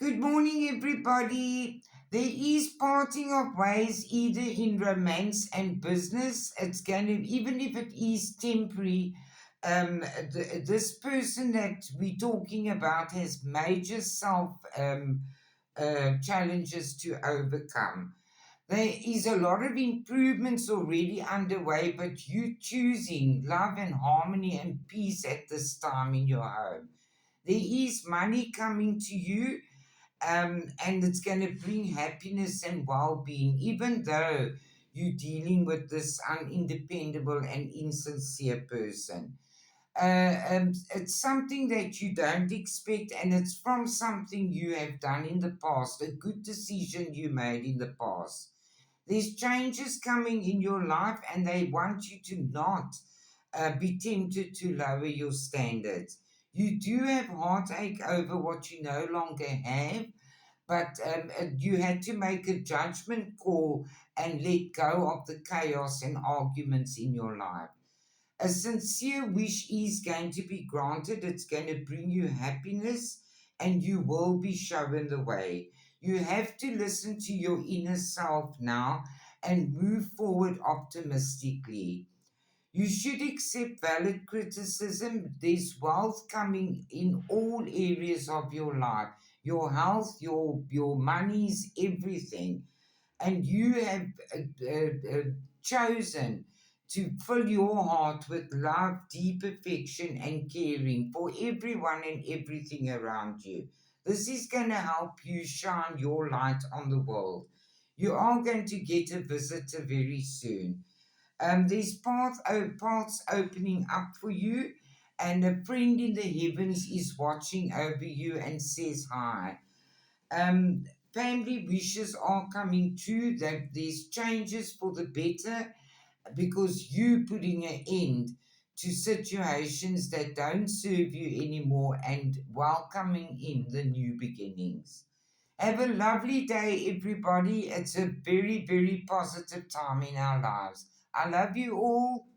Good morning, everybody. There is parting of ways either in romance and business. It's going to, even if it is temporary, this person that we're talking about has major self challenges to overcome. There is a lot of improvements already underway, but you choosing love and harmony and peace at this time in your home. There is money coming to you, and it's going to bring happiness and well-being, even though you're dealing with this unindependable and insincere person. It's something that you don't expect, and it's from something you have done in the past, a good decision you made in the past. There's changes coming in your life, and they want you to not be tempted to lower your standards. You do have heartache over what you no longer have, but you had to make a judgment call and let go of the chaos and arguments in your life. A sincere wish is going to be granted. It's going to bring you happiness, and you will be shown the way. You have to listen to your inner self now and move forward optimistically. You should accept valid criticism. There's wealth coming in all areas of your life, your health, your monies, everything. And you have chosen to fill your heart with love, deep affection, and caring for everyone and everything around you. This is going to help you shine your light on the world. You are going to get a visitor very soon. There's paths opening up for you, and a friend in the heavens is watching over you and says hi. Um, Family wishes are coming true, that there's changes for the better because you putting an end to situations that don't serve you anymore and welcoming in the new beginnings. Have a lovely day, everybody. It's a very, very positive time in our lives. I love you all.